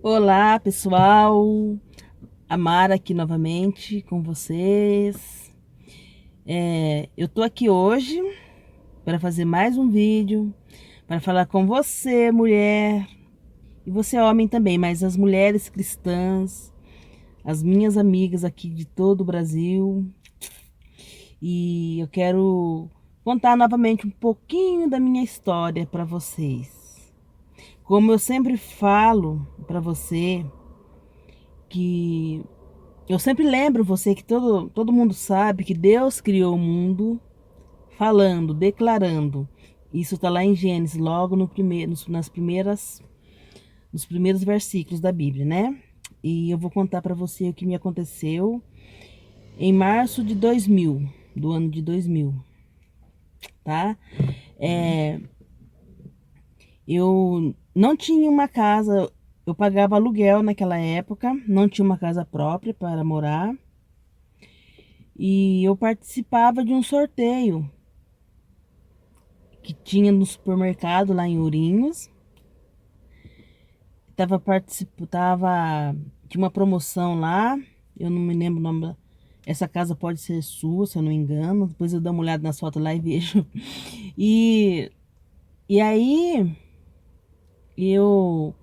Olá, pessoal. A Mara aqui novamente com vocês. Eu tô aqui hoje para fazer mais um vídeo, para falar com você, mulher, e você, homem também, mas as mulheres cristãs, as minhas amigas aqui de todo o Brasil. E eu quero contar novamente um pouquinho da minha história para vocês. Como eu sempre falo para você, que eu sempre lembro você que todo mundo sabe que Deus criou o mundo falando, declarando. Isso está lá em Gênesis, logo no primeiro, nos primeiros versículos da Bíblia, né? E eu vou contar para você o que me aconteceu em março de 2000, do ano de 2000, tá? É, eu não tinha uma casa, eu pagava aluguel naquela época, não tinha uma casa própria para morar. E eu participava de um sorteio que tinha no supermercado lá em Ourinhos. Tinha uma promoção lá, eu não me lembro o nome. Essa casa pode ser sua, se eu não me engano. Depois eu dou uma olhada nas fotos lá e vejo. E, e aí, eu,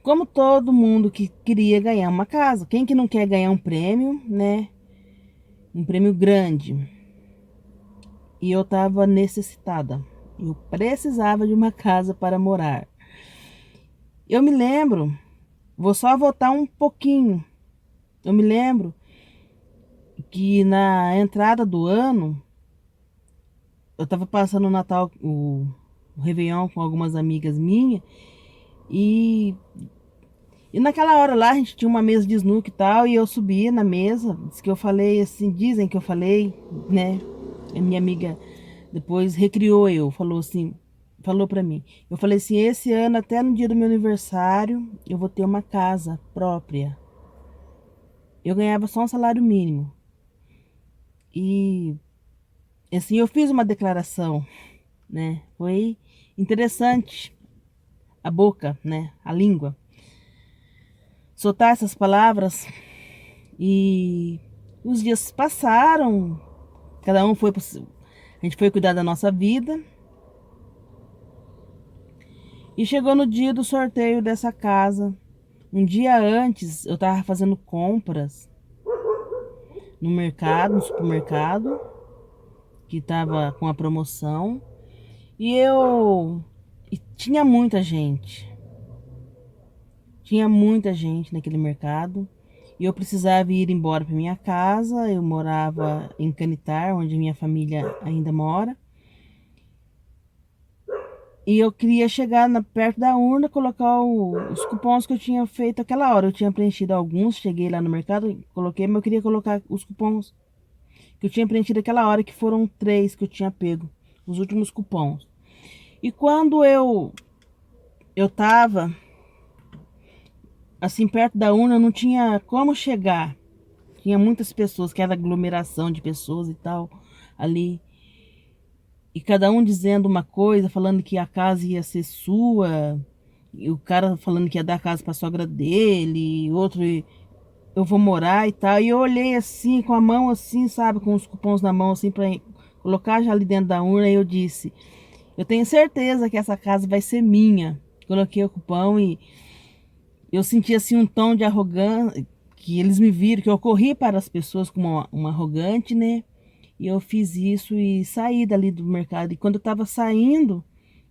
como todo mundo que queria ganhar uma casa, quem que não quer ganhar um prêmio, né? Um prêmio grande. E eu estava necessitada. Eu precisava de uma casa para morar. Eu me lembro, vou só voltar um pouquinho. Eu me lembro que na entrada do ano, eu estava passando o Natal, o Réveillon com algumas amigas minhas, e, e naquela hora lá a gente tinha uma mesa de snooker e tal, e eu subi na mesa, disse que eu falei assim, dizem que eu falei, né? A minha amiga depois recriou falou assim, falou pra mim. Eu falei assim, esse ano, até no dia do meu aniversário, eu vou ter uma casa própria. Eu ganhava só um salário mínimo. E assim, eu fiz uma declaração, né? Foi interessante a boca, né? A língua. Soltar essas palavras e os dias passaram, cada um foi a gente foi cuidar da nossa vida e chegou no dia do sorteio dessa casa. Um dia antes, eu tava fazendo compras no mercado, no supermercado, que tava com a promoção, e e tinha muita gente. Tinha muita gente naquele mercado e eu precisava ir embora para minha casa. Eu morava em Canitar, onde minha família ainda mora. E eu queria chegar perto da urna, colocar os cupons que eu tinha feito aquela hora. Eu tinha preenchido alguns, cheguei lá no mercado, coloquei, mas eu queria colocar os cupons que eu tinha preenchido aquela hora, que foram três que eu tinha pego, os últimos cupons. E quando eu tava assim perto da urna, não tinha como chegar. Tinha muitas pessoas, que era aglomeração de pessoas e tal, ali. E cada um dizendo uma coisa, falando que a casa ia ser sua, e o cara falando que ia dar a casa para a sogra dele, e outro, eu vou morar e tal. E eu olhei assim, com a mão assim, sabe, com os cupons na mão, assim, para colocar já ali dentro da urna, e eu disse: eu tenho certeza que essa casa vai ser minha. Coloquei o cupom e eu senti assim um tom de arrogância, que eles me viram, que eu corri para as pessoas como uma arrogante, né? E eu fiz isso e saí dali do mercado. E quando eu estava saindo,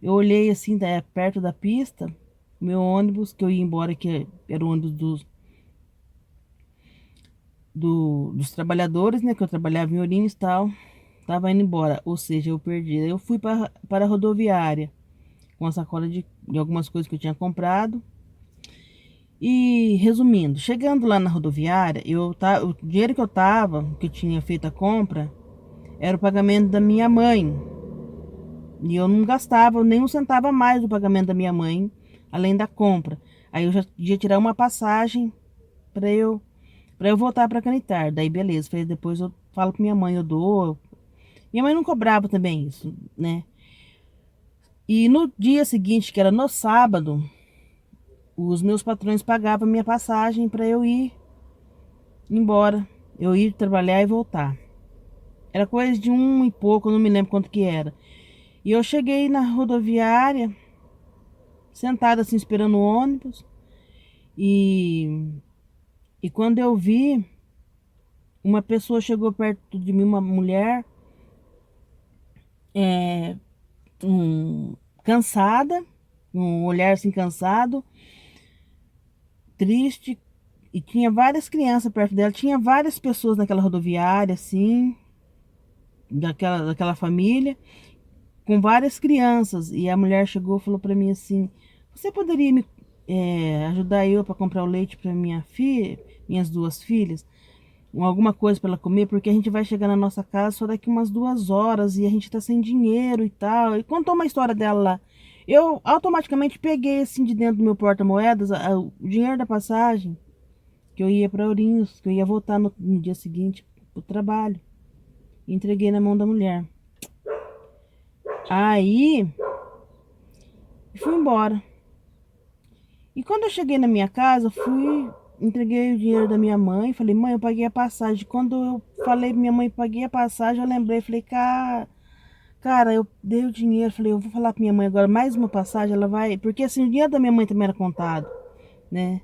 eu olhei assim, perto da pista, meu ônibus, que eu ia embora, que era o ônibus dos trabalhadores, né? Que eu trabalhava em Ourinhos e tal. Tava indo embora, ou seja, eu perdi. Eu fui para a rodoviária com a sacola de algumas coisas que eu tinha comprado. E resumindo, chegando lá na rodoviária, o dinheiro que eu tava, que eu tinha feito a compra, era o pagamento da minha mãe. E eu não gastava nem um centavo a mais do pagamento da minha mãe, além da compra. Aí eu já ia tirar uma passagem para eu voltar para Canitar. Daí beleza, falei, depois eu falo com minha mãe, eu dou. Minha mãe não cobrava também isso, né? E no dia seguinte, que era no sábado, os meus patrões pagavam minha passagem para eu ir embora. Eu ir trabalhar e voltar. Era coisa de um e pouco, eu não me lembro quanto que era. E eu cheguei na rodoviária, sentada assim, esperando o ônibus. E, e quando eu vi, uma pessoa chegou perto de mim, uma mulher, é, cansada, um olhar assim cansado, triste, e tinha várias crianças perto dela, tinha várias pessoas naquela rodoviária, assim, daquela família, com várias crianças. E a mulher chegou e falou para mim assim: você poderia me ajudar eu para comprar o leite para minha filha, minhas duas filhas? Alguma coisa para ela comer, porque a gente vai chegar na nossa casa só daqui umas 2 horas e a gente tá sem dinheiro e tal. E contou uma história dela lá. Eu automaticamente peguei assim de dentro do meu porta-moedas o dinheiro da passagem, que eu ia para Ourinhos, que eu ia voltar no dia seguinte pro trabalho. E entreguei na mão da mulher. Aí fui embora. E quando eu cheguei na minha casa, entreguei o dinheiro da minha mãe, falei: mãe, eu paguei a passagem. Quando eu falei pra minha mãe, paguei a passagem, eu lembrei, falei: cara, eu dei o dinheiro, falei: eu vou falar pra minha mãe agora mais uma passagem, ela vai, porque assim, o dinheiro da minha mãe também era contado, né?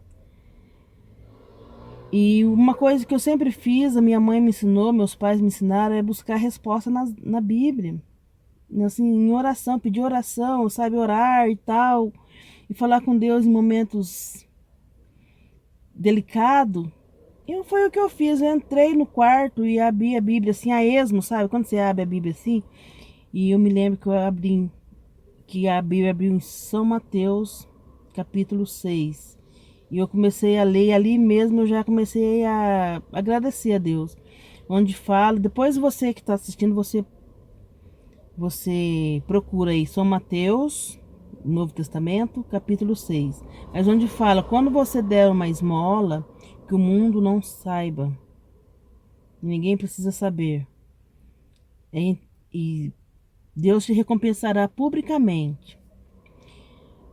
E uma coisa que eu sempre fiz, a minha mãe me ensinou, meus pais me ensinaram, é buscar resposta na Bíblia, assim, em oração, pedir oração, sabe, orar e tal, e falar com Deus em momentos delicados. E foi o que eu fiz. Eu entrei no quarto e abri a Bíblia assim, a esmo, sabe? Quando você abre a Bíblia assim. E eu me lembro que eu abri, que a Bíblia abriu em São Mateus, capítulo 6. E eu comecei a ler, e ali mesmo eu já comecei a agradecer a Deus. Onde fala, depois você que está assistindo, você procura aí São Mateus, Novo Testamento, capítulo 6. Mas onde fala, quando você der uma esmola, que o mundo não saiba. Ninguém precisa saber. E Deus te recompensará publicamente.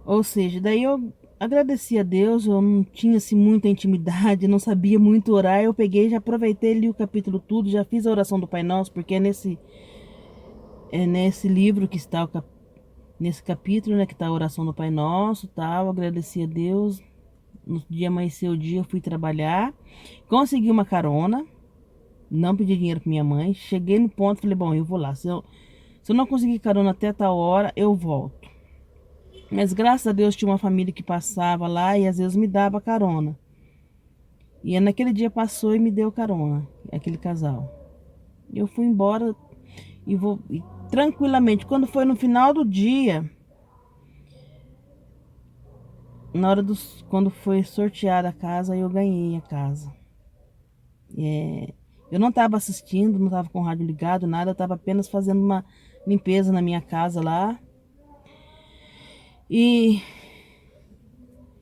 Ou seja, daí eu agradeci a Deus, eu não tinha assim, muita intimidade, não sabia muito orar. Eu peguei, já aproveitei, li o capítulo tudo, já fiz a oração do Pai Nosso, porque é nesse livro que está nesse capítulo, né, que está a oração do Pai Nosso, tal. Agradeci a Deus. No dia amanheceu o dia, eu fui trabalhar, consegui uma carona, não pedi dinheiro para minha mãe. Cheguei no ponto, falei: bom, eu vou lá. Se eu não conseguir carona até tal hora, eu volto. Mas graças a Deus tinha uma família que passava lá e às vezes me dava carona. E naquele dia passou e me deu carona, aquele casal. Eu fui embora e tranquilamente. Quando foi no final do dia, quando foi sorteada a casa, eu ganhei a casa. Eu não estava assistindo, não estava com o rádio ligado, nada. Eu estava apenas fazendo uma limpeza na minha casa lá. E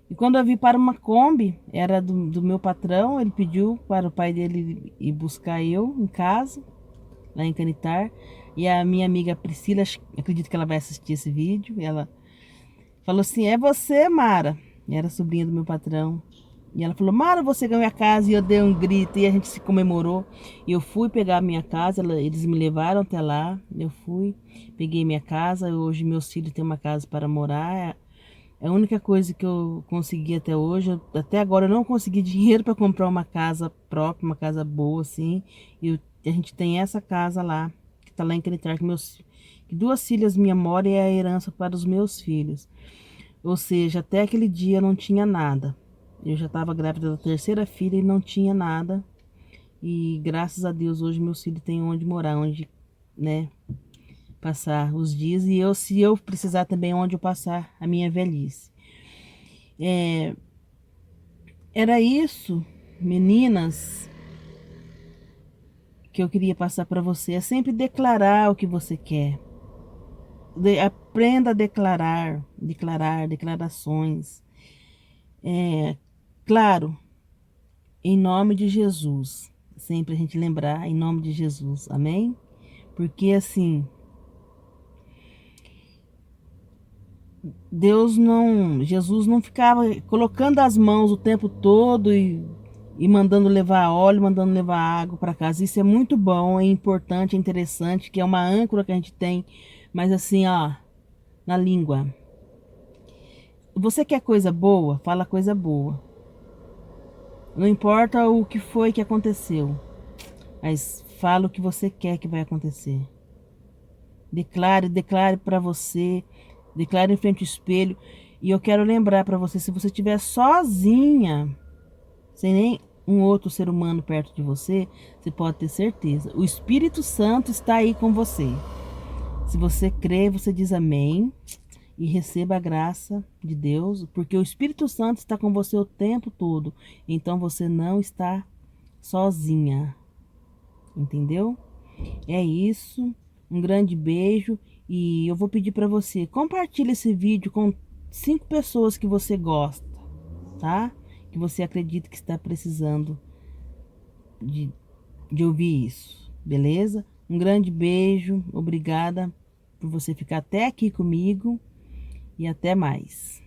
E quando eu vi para uma Kombi, era do meu patrão, ele pediu para o pai dele ir buscar eu em casa, lá em Canitar. E a minha amiga Priscila, acredito que ela vai assistir esse vídeo, e ela falou assim: é você, Mara? E era sobrinha do meu patrão. E ela falou: Mara, você ganhou a casa. E eu dei um grito e a gente se comemorou. E eu fui pegar a minha casa, eles me levaram até lá. Eu fui, peguei minha casa. Hoje meus filhos têm uma casa para morar. É a única coisa que eu consegui até hoje. Até agora eu não consegui dinheiro para comprar uma casa própria, uma casa boa assim. A gente tem essa casa lá, que tá lá em Canitar, que 2 filhas minhas moram e é a herança para os meus filhos. Ou seja, até aquele dia não tinha nada. Eu já estava grávida da terceira filha e não tinha nada. E graças a Deus hoje meus filhos têm onde morar, onde, né, passar os dias. E se eu precisar também, onde eu passar a minha velhice. Era isso, meninas, que eu queria passar para você. É sempre declarar o que você quer. Aprenda a declarar declarações. Claro, em nome de Jesus. Sempre a gente lembrar em nome de Jesus. Amém? Porque assim, Jesus não ficava colocando as mãos o tempo todo e mandando levar óleo, mandando levar água para casa. Isso é muito bom, é importante, é interessante, que é uma âncora que a gente tem, mas assim, ó, na língua. Você quer coisa boa? Fala coisa boa. Não importa o que foi que aconteceu, mas fala o que você quer que vai acontecer. Declare para você, declare em frente ao espelho. E eu quero lembrar para você, se você estiver sozinha, sem nem um outro ser humano perto de você, você pode ter certeza. O Espírito Santo está aí com você. Se você crê, você diz amém e receba a graça de Deus, porque o Espírito Santo está com você o tempo todo. Então você não está sozinha. Entendeu? É isso. Um grande beijo e eu vou pedir para você compartilhe esse vídeo com 5 pessoas que você gosta, tá? Que você acredita que está precisando de, de ouvir isso, beleza? Um grande beijo, obrigada por você ficar até aqui comigo e até mais.